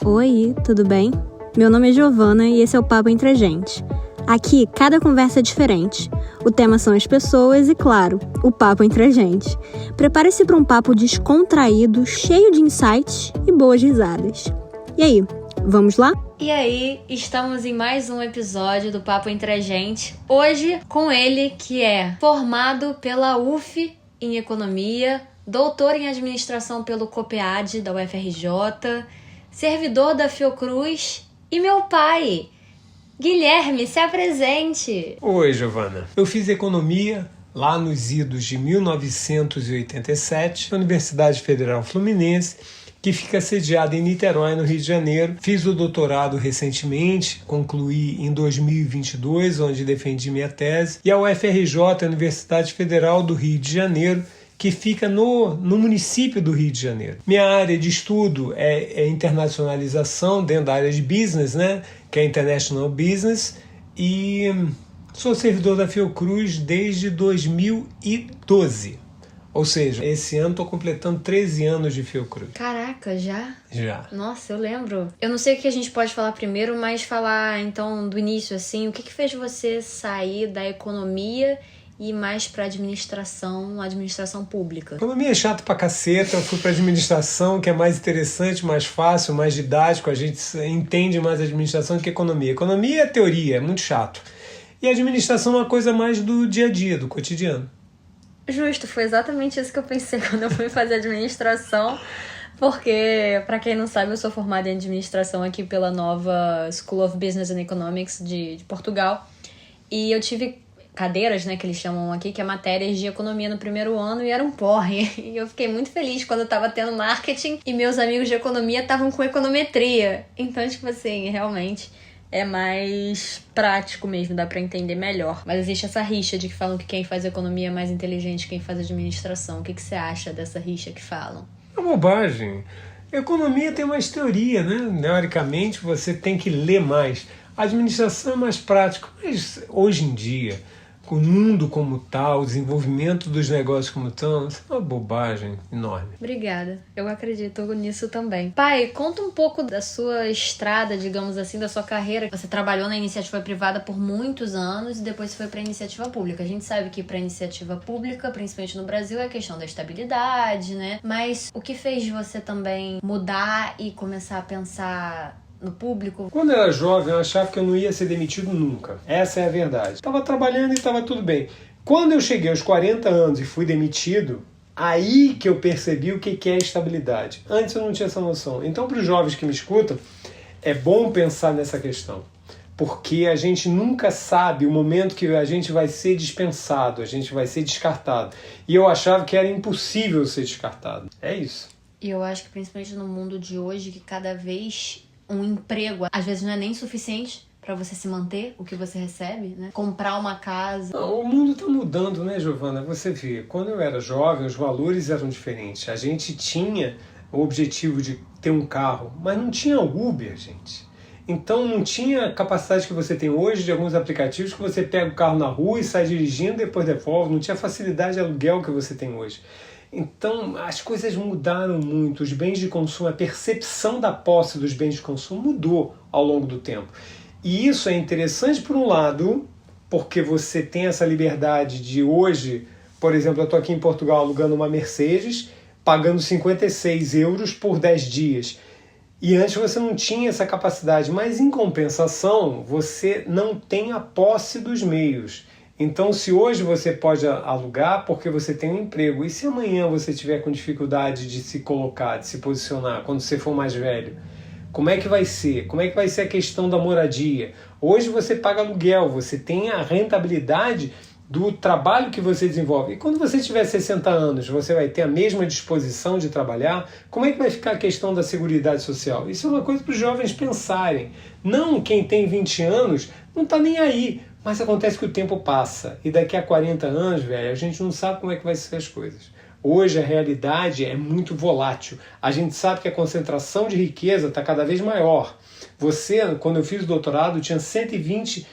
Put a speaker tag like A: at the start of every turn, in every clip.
A: Oi, tudo bem? Meu nome é Giovana e esse é o Papo Entre a Gente. Aqui, cada conversa é diferente. O tema são as pessoas e, claro, o papo entre a gente. Prepare-se para um papo descontraído, cheio de insights e boas risadas. E aí, vamos lá?
B: E aí, estamos em mais um episódio do Papo Entre a Gente. Hoje, com ele, que é formado pela UF em Economia, doutor em Administração pelo COPEAD da UFRJ, servidor da Fiocruz e meu pai. Guilherme, se apresente!
C: Oi, Giovana. Eu fiz economia lá nos idos de 1987 na Universidade Federal Fluminense, que fica sediada em Niterói, no Rio de Janeiro. Fiz o doutorado recentemente, concluí em 2022, onde defendi minha tese. E a UFRJ, a Universidade Federal do Rio de Janeiro, que fica no município do Rio de Janeiro. Minha área de estudo é internacionalização dentro da área de business, né? Que é International Business, e sou servidor da Fiocruz desde 2012. Ou seja, esse ano estou completando 13 anos de Fiocruz.
B: Caraca, já?
C: Já.
B: Nossa, eu lembro. Eu não sei o que a gente pode falar primeiro, mas falar então do início, assim, o que fez você sair da economia e mais para administração pública?
C: Economia é chato pra caceta, eu fui pra administração, que é mais interessante, mais fácil, mais didático, a gente entende mais a administração do que a economia. Economia é teoria, é muito chato. E a administração é uma coisa mais do dia a dia, do cotidiano.
B: Justo, foi exatamente isso que eu pensei quando eu fui fazer administração, porque, para quem não sabe, eu sou formada em administração aqui pela nova School of Business and Economics de Portugal, e eu tive cadeiras, né, que eles chamam aqui, que é matérias de economia no primeiro ano, e era um porre. E eu fiquei muito feliz quando eu tava tendo marketing e meus amigos de economia estavam com econometria. Então, tipo assim, realmente é mais prático mesmo, dá pra entender melhor. Mas existe essa rixa de que falam que quem faz economia é mais inteligente que quem faz administração. O que você acha dessa rixa que falam?
C: É bobagem. Economia tem mais teoria, né? Teoricamente, você tem que ler mais. A administração é mais prático, mas hoje em dia, com o mundo como tal, o desenvolvimento dos negócios como estão, isso é uma bobagem enorme.
B: Obrigada, eu acredito nisso também. Pai, conta um pouco da sua estrada, digamos assim, da sua carreira. Você trabalhou na iniciativa privada por muitos anos e depois foi para a iniciativa pública. A gente sabe que para a iniciativa pública, principalmente no Brasil, é a questão da estabilidade, né? Mas o que fez você também mudar e começar a pensar no público?
C: Quando eu era jovem, eu achava que eu não ia ser demitido nunca. Essa é a verdade. Estava trabalhando e estava tudo bem. Quando eu cheguei aos 40 anos e fui demitido, aí que eu percebi o que é estabilidade. Antes eu não tinha essa noção. Então, para os jovens que me escutam, é bom pensar nessa questão. Porque a gente nunca sabe o momento que a gente vai ser dispensado, a gente vai ser descartado. E eu achava que era impossível ser descartado. É isso.
B: E eu acho que principalmente no mundo de hoje, que cada vez um emprego, às vezes não é nem suficiente para você se manter, o que você recebe, né? Comprar uma casa.
C: Não, o mundo tá mudando, né, Giovana? Você vê, quando eu era jovem, os valores eram diferentes. A gente tinha o objetivo de ter um carro, mas não tinha Uber, gente. Então não tinha a capacidade que você tem hoje de alguns aplicativos que você pega o carro na rua e sai dirigindo, depois devolve. Não tinha a facilidade de aluguel que você tem hoje. Então, as coisas mudaram muito, os bens de consumo, a percepção da posse dos bens de consumo mudou ao longo do tempo. E isso é interessante por um lado, porque você tem essa liberdade de hoje, por exemplo, eu estou aqui em Portugal alugando uma Mercedes, pagando 56 euros por 10 dias. E antes você não tinha essa capacidade, mas em compensação, você não tem a posse dos meios. Então, se hoje você pode alugar, porque você tem um emprego, e se amanhã você tiver com dificuldade de se colocar, de se posicionar, quando você for mais velho, como é que vai ser? Como é que vai ser a questão da moradia? Hoje você paga aluguel, você tem a rentabilidade do trabalho que você desenvolve. E quando você tiver 60 anos, você vai ter a mesma disposição de trabalhar? Como é que vai ficar a questão da seguridade social? Isso é uma coisa para os jovens pensarem. Não quem tem 20 anos não está nem aí. Mas acontece que o tempo passa e daqui a 40 anos, velho, a gente não sabe como é que vai ser as coisas. Hoje a realidade é muito volátil. A gente sabe que a concentração de riqueza está cada vez maior. Você, quando eu fiz o doutorado, tinha 120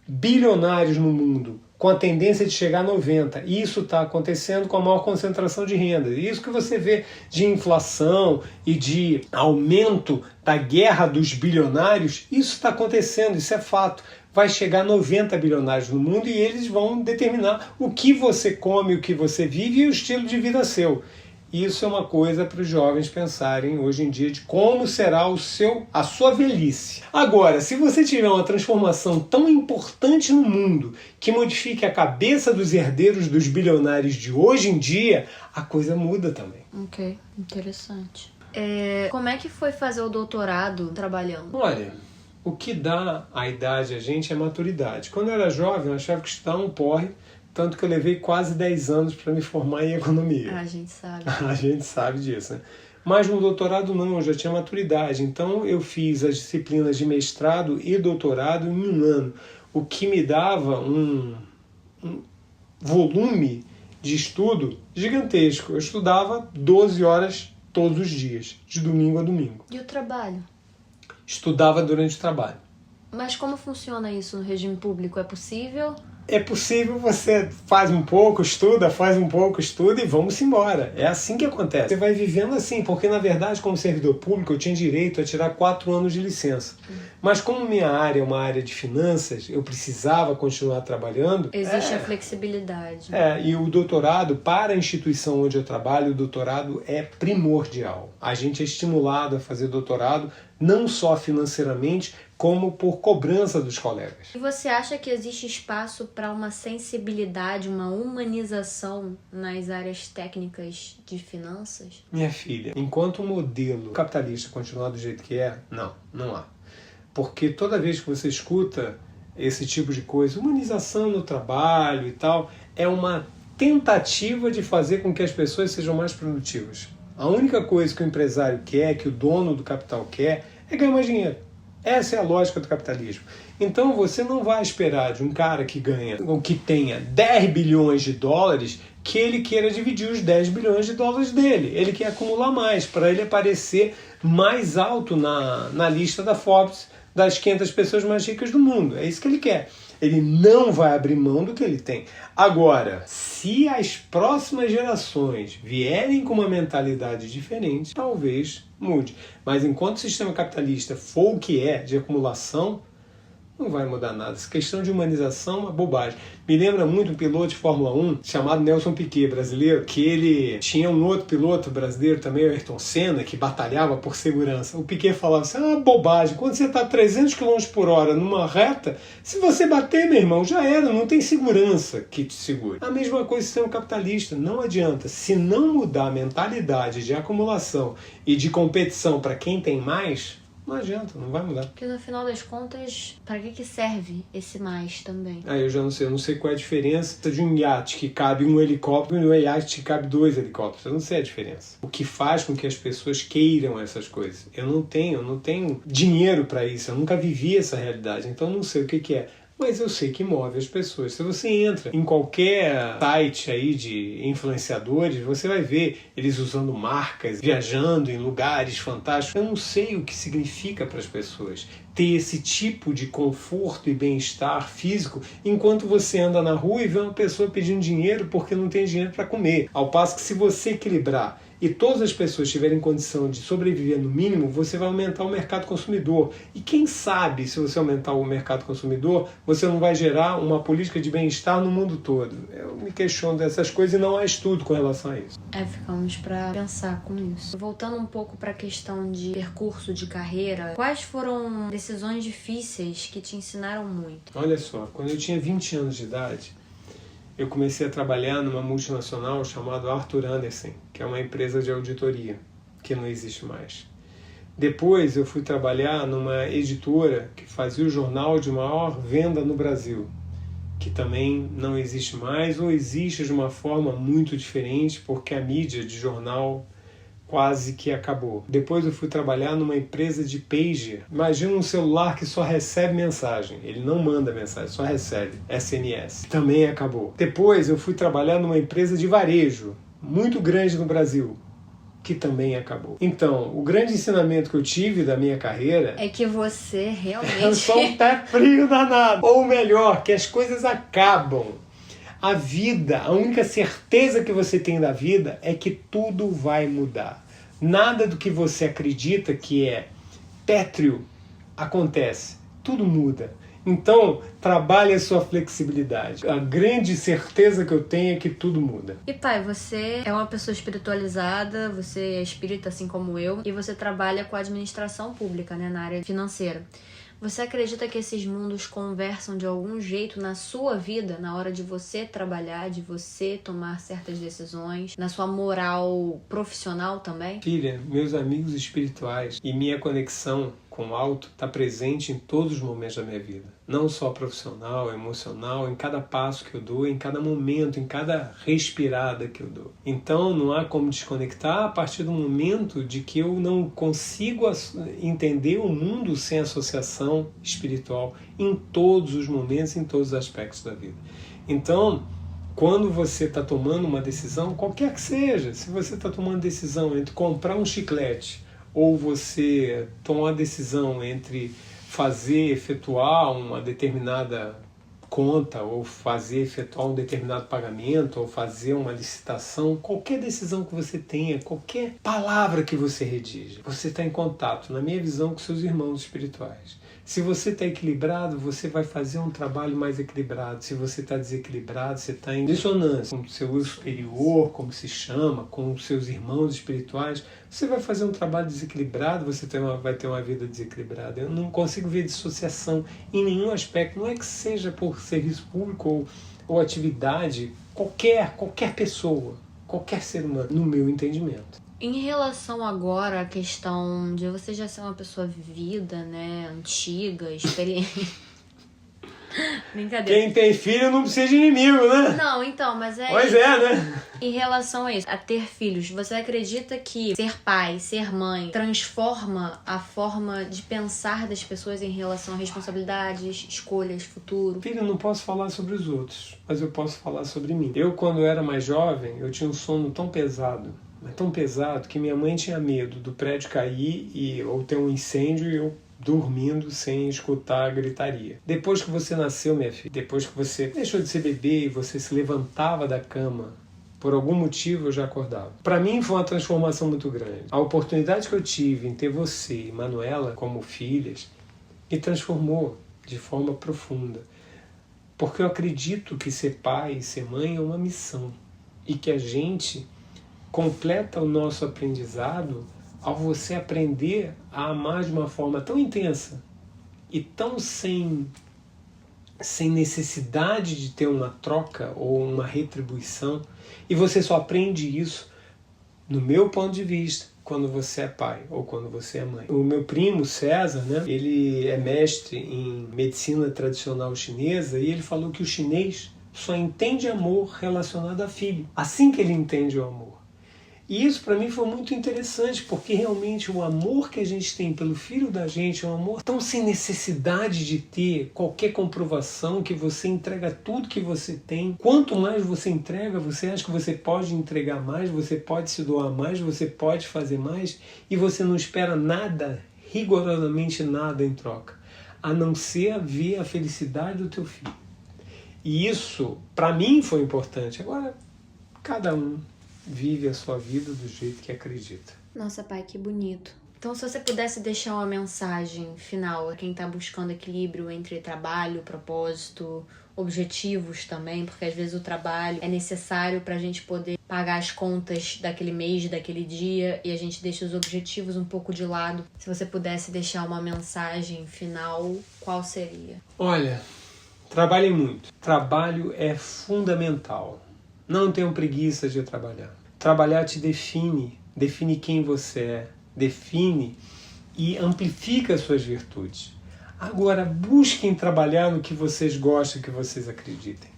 C: bilionários no mundo. com a tendência de chegar a 90. Isso está acontecendo com a maior concentração de renda. Isso que você vê de inflação e de aumento da guerra dos bilionários, isso está acontecendo, isso é fato. Vai chegar a 90 bilionários no mundo e eles vão determinar o que você come, o que você vive e o estilo de vida seu. Isso é uma coisa para os jovens pensarem hoje em dia de como será a sua velhice. Agora, se você tiver uma transformação tão importante no mundo que modifique a cabeça dos herdeiros dos bilionários de hoje em dia, a coisa muda também.
B: Ok, interessante. Como é que foi fazer o doutorado trabalhando?
C: Olha, o que dá a idade a gente é maturidade. Quando eu era jovem, eu achava que estudar um porre, tanto que eu levei quase 10 anos para me formar em economia.
B: A gente sabe.
C: A gente sabe disso, né? Mas no doutorado não, eu já tinha maturidade. Então eu fiz as disciplinas de mestrado e doutorado em um ano, o que me dava um volume de estudo gigantesco. Eu estudava 12 horas todos os dias, de domingo a domingo.
B: E o trabalho?
C: Estudava durante o trabalho.
B: Mas como funciona isso no regime público? É possível?
C: É possível, você faz um pouco, estuda e vamos embora. É assim que acontece. Você vai vivendo assim, porque na verdade, como servidor público, eu tinha direito a tirar 4 anos de licença. Mas como minha área é uma área de finanças, eu precisava continuar trabalhando.
B: Existe a flexibilidade.
C: E o doutorado, para a instituição onde eu trabalho, o doutorado é primordial. A gente é estimulado a fazer doutorado, não só financeiramente, como por cobrança dos colegas.
B: E você acha que existe espaço para uma sensibilidade, uma humanização nas áreas técnicas de finanças?
C: Minha filha, enquanto o modelo capitalista continuar do jeito que é, não há. Porque toda vez que você escuta esse tipo de coisa, humanização no trabalho e tal, é uma tentativa de fazer com que as pessoas sejam mais produtivas. A única coisa que o empresário quer, que o dono do capital quer, é ganhar mais dinheiro. Essa é a lógica do capitalismo. Então você não vai esperar de um cara que ganha, ou que tenha 10 bilhões de dólares, que ele queira dividir os 10 bilhões de dólares dele. Ele quer acumular mais, para ele aparecer mais alto na lista da Forbes, das 500 pessoas mais ricas do mundo. É isso que ele quer. Ele não vai abrir mão do que ele tem. Agora, se as próximas gerações vierem com uma mentalidade diferente, talvez mude. Mas enquanto o sistema capitalista for o que é, de acumulação, não vai mudar nada. Essa questão de humanização é uma bobagem. Me lembra muito um piloto de Fórmula 1 chamado Nelson Piquet, brasileiro, que ele tinha um outro piloto brasileiro também, o Ayrton Senna, que batalhava por segurança. O Piquet falava assim, bobagem, quando você está a 300 km por hora numa reta, se você bater, meu irmão, já era, não tem segurança que te segure. A mesma coisa sistema capitalista, não adianta. Se não mudar a mentalidade de acumulação e de competição para quem tem mais, não adianta, não vai mudar.
B: Porque no final das contas, para que serve esse mais também?
C: Eu já não sei qual é a diferença de um iate que cabe um helicóptero e um iate que cabe 2 helicópteros. Eu não sei a diferença. O que faz com que as pessoas queiram essas coisas? Eu não tenho dinheiro para isso, eu nunca vivi essa realidade, então não sei o que é. Mas eu sei que move as pessoas. Se você entra em qualquer site aí de influenciadores, você vai ver eles usando marcas, viajando em lugares fantásticos. Eu não sei o que significa para as pessoas ter esse tipo de conforto e bem-estar físico enquanto você anda na rua e vê uma pessoa pedindo dinheiro porque não tem dinheiro para comer. Ao passo que se você equilibrar e todas as pessoas tiverem condição de sobreviver no mínimo, você vai aumentar o mercado consumidor. E quem sabe, se você aumentar o mercado consumidor, você não vai gerar uma política de bem-estar no mundo todo. Eu me questiono dessas coisas e não há estudo com relação a isso.
B: Ficamos para pensar com isso. Voltando um pouco para a questão de percurso de carreira, quais foram decisões difíceis que te ensinaram muito?
C: Olha só, quando eu tinha 20 anos de idade, eu comecei a trabalhar numa multinacional chamada Arthur Andersen, que é uma empresa de auditoria, que não existe mais. Depois eu fui trabalhar numa editora que fazia o jornal de maior venda no Brasil, que também não existe mais, ou existe de uma forma muito diferente, porque a mídia de jornal quase que acabou. Depois eu fui trabalhar numa empresa de pager. Imagina um celular que só recebe mensagem. Ele não manda mensagem, só recebe. SMS. Também acabou. Depois eu fui trabalhar numa empresa de varejo, muito grande no Brasil, que também acabou. Então, o grande ensinamento que eu tive da minha carreira
B: é que você realmente...
C: Eu sou um pé frio danado. Ou melhor, que as coisas acabam. A vida, a única certeza que você tem da vida é que tudo vai mudar. Nada do que você acredita que é pétreo acontece. Tudo muda. Então, trabalhe a sua flexibilidade. A grande certeza que eu tenho é que tudo muda.
B: E pai, você é uma pessoa espiritualizada, você é espírita assim como eu, e você trabalha com a administração pública, né, na área financeira. Você acredita que esses mundos conversam de algum jeito na sua vida, na hora de você trabalhar, de você tomar certas decisões, na sua moral profissional também?
C: Filha, meus amigos espirituais e minha conexão com o alto está presente em todos os momentos da minha vida. Não só profissional, emocional, em cada passo que eu dou, em cada momento, em cada respirada que eu dou. Então não há como desconectar a partir do momento de que eu não consigo entender o mundo sem associação espiritual em todos os momentos, em todos os aspectos da vida. Então, quando você está tomando uma decisão, qualquer que seja, se você está tomando decisão entre comprar um chiclete ou você tomar a decisão entre efetuar uma determinada conta, ou efetuar um determinado pagamento, ou fazer uma licitação, qualquer decisão que você tenha, qualquer palavra que você redija, você está em contato, na minha visão, com seus irmãos espirituais. Se você está equilibrado, você vai fazer um trabalho mais equilibrado. Se você está desequilibrado, você está em dissonância com o seu eu superior, como se chama, com os seus irmãos espirituais, você vai fazer um trabalho desequilibrado, você vai ter uma vida desequilibrada. Eu não consigo ver dissociação em nenhum aspecto. Não é que seja por serviço público ou atividade, qualquer pessoa, qualquer ser humano, no meu entendimento.
B: Em relação agora à questão de você já ser uma pessoa vivida, né, antiga, experiente... Brincadeira.
C: Quem tem filho não precisa de inimigo, né?
B: Não, então, mas é...
C: Pois é, né?
B: Em relação a isso, a ter filhos, você acredita que ser pai, ser mãe, transforma a forma de pensar das pessoas em relação a responsabilidades, escolhas, futuro?
C: Filho, eu não posso falar sobre os outros, mas eu posso falar sobre mim. Eu, quando eu era mais jovem, eu tinha um sono tão pesado, mas tão pesado, que minha mãe tinha medo do prédio cair ou ter um incêndio e eu dormindo sem escutar a gritaria. Depois que você nasceu, minha filha, depois que você deixou de ser bebê e você se levantava da cama, por algum motivo eu já acordava. Para mim foi uma transformação muito grande. A oportunidade que eu tive em ter você e Manuela como filhas me transformou de forma profunda. Porque eu acredito que ser pai e ser mãe é uma missão. E que a gente completa o nosso aprendizado ao você aprender a amar de uma forma tão intensa e tão sem necessidade de ter uma troca ou uma retribuição, e você só aprende isso, no meu ponto de vista, quando você é pai ou quando você é mãe. O meu primo César, né, ele é mestre em medicina tradicional chinesa e ele falou que o chinês só entende amor relacionado a filho, assim que ele entende o amor. E isso para mim foi muito interessante, porque realmente o amor que a gente tem pelo filho da gente é um amor tão sem necessidade de ter qualquer comprovação, que você entrega tudo que você tem. Quanto mais você entrega, você acha que você pode entregar mais, você pode se doar mais, você pode fazer mais, e você não espera nada, rigorosamente nada em troca, a não ser ver a felicidade do teu filho. E isso, para mim, foi importante. Agora, cada um vive a sua vida do jeito que acredita.
B: Nossa, pai, que bonito. Então, se você pudesse deixar uma mensagem final a quem está buscando equilíbrio entre trabalho, propósito, objetivos também, porque às vezes o trabalho é necessário para a gente poder pagar as contas daquele mês, daquele dia, e a gente deixa os objetivos um pouco de lado. Se você pudesse deixar uma mensagem final, qual seria?
C: Olha, trabalhem muito. Trabalho é fundamental. Não tenham preguiça de trabalhar. Trabalhar te define quem você é, define e amplifica as suas virtudes. Agora, busquem trabalhar no que vocês gostam, que vocês acreditem.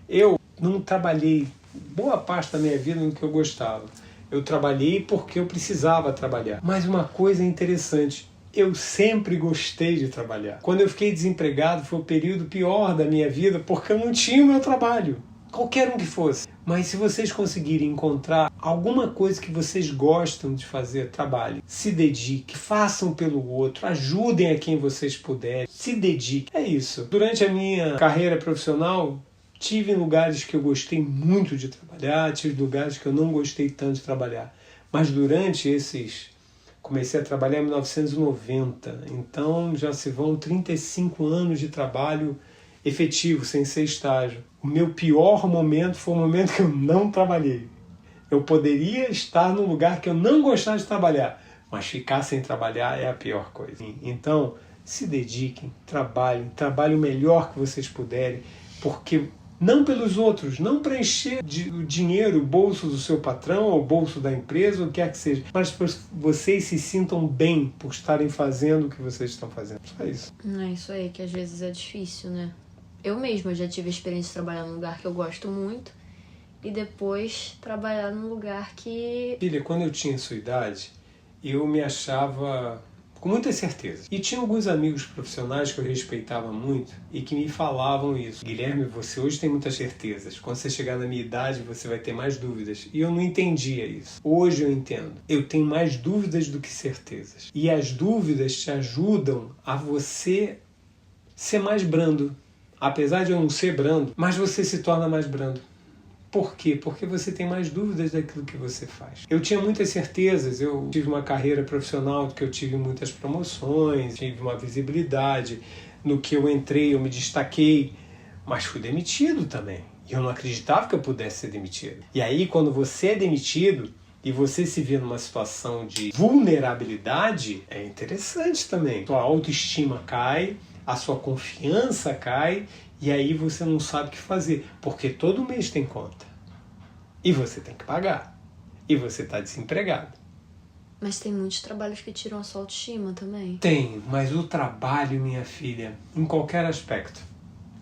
C: Eu não trabalhei boa parte da minha vida no que eu gostava. Eu trabalhei porque eu precisava trabalhar. Mas uma coisa interessante, eu sempre gostei de trabalhar. Quando eu fiquei desempregado, foi o período pior da minha vida, porque eu não tinha o meu trabalho. Qualquer um que fosse. Mas se vocês conseguirem encontrar alguma coisa que vocês gostam de fazer, trabalhem. Se dediquem, façam pelo outro, ajudem a quem vocês puderem, se dediquem. É isso. Durante a minha carreira profissional, Tive lugares que eu gostei muito de trabalhar, tive lugares que eu não gostei tanto de trabalhar. Mas durante comecei a trabalhar em 1990, então já se vão 35 anos de trabalho efetivo, sem ser estágio. O meu pior momento foi o momento que eu não trabalhei. Eu poderia estar num lugar que eu não gostava de trabalhar, mas ficar sem trabalhar é a pior coisa. Então, se dediquem, trabalhem o melhor que vocês puderem, porque não pelos outros, não para encher o dinheiro, o bolso do seu patrão, ou o bolso da empresa, o que quer que seja, mas para vocês se sintam bem por estarem fazendo o que vocês estão fazendo. Só isso.
B: É isso aí, que às vezes é difícil, né? Eu mesma já tive a experiência de trabalhar num lugar que eu gosto muito e depois trabalhar num lugar que...
C: Filha, quando eu tinha sua idade, eu me achava com muita certeza. E tinha alguns amigos profissionais que eu respeitava muito e que me falavam isso. Guilherme, você hoje tem muitas certezas. Quando você chegar na minha idade, você vai ter mais dúvidas. E eu não entendia isso. Hoje eu entendo. Eu tenho mais dúvidas do que certezas. E as dúvidas te ajudam a você ser mais brando. Apesar de eu não ser brando, mas você se torna mais brando. Por quê? Porque você tem mais dúvidas daquilo que você faz. Eu tinha muitas certezas, eu tive uma carreira profissional que eu tive muitas promoções, tive uma visibilidade, no que eu entrei eu me destaquei, mas fui demitido também. E eu não acreditava que eu pudesse ser demitido. E aí quando você é demitido e você se vê numa situação de vulnerabilidade, é interessante também. Sua autoestima cai, a sua confiança cai, e aí você não sabe o que fazer, porque todo mês tem conta. E você tem que pagar. E você está desempregado.
B: Mas tem muitos trabalhos que tiram a sua autoestima também.
C: Tem, mas o trabalho, minha filha, em qualquer aspecto,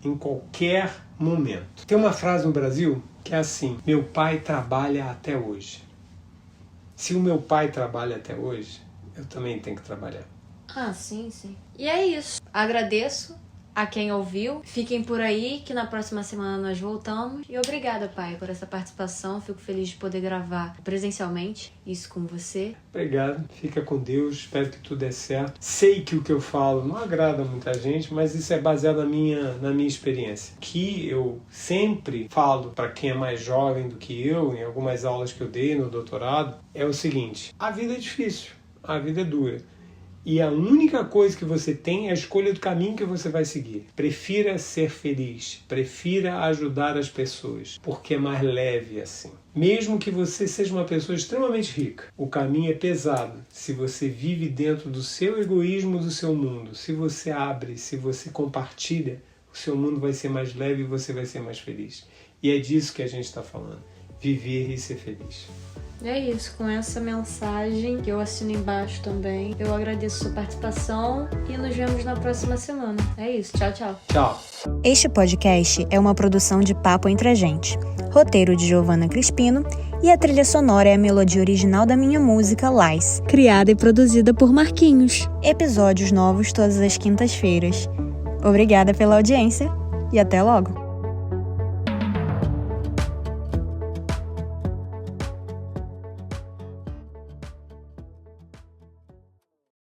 C: em qualquer momento. Tem uma frase no Brasil que é assim: meu pai trabalha até hoje. Se o meu pai trabalha até hoje, eu também tenho que trabalhar.
B: Ah, sim, sim. E é isso. Agradeço a quem ouviu. Fiquem por aí, que na próxima semana nós voltamos. E obrigada, pai, por essa participação. Fico feliz de poder gravar presencialmente isso com você.
C: Obrigado. Fica com Deus. Espero que tudo dê certo. Sei que o que eu falo não agrada a muita gente, mas isso é baseado na minha experiência. Que eu sempre falo para quem é mais jovem do que eu, em algumas aulas que eu dei no doutorado, é o seguinte: a vida é difícil, a vida é dura. E a única coisa que você tem é a escolha do caminho que você vai seguir. Prefira ser feliz, prefira ajudar as pessoas, porque é mais leve assim. Mesmo que você seja uma pessoa extremamente rica, o caminho é pesado. Se você vive dentro do seu egoísmo, do seu mundo, se você abre, se você compartilha, o seu mundo vai ser mais leve e você vai ser mais feliz. E é disso que a gente está falando. Viver e ser feliz.
B: É isso, com essa mensagem que eu assino embaixo também. Eu agradeço a sua participação e nos vemos na próxima semana. É isso, tchau, tchau.
C: Tchau.
A: Este podcast é uma produção de Papo Entre a Gente. Roteiro de Giovanna Crispino e a trilha sonora é a melodia original da minha música Lies, criada e produzida por Marquinhos. Episódios novos todas as quintas-feiras. Obrigada pela audiência e até logo!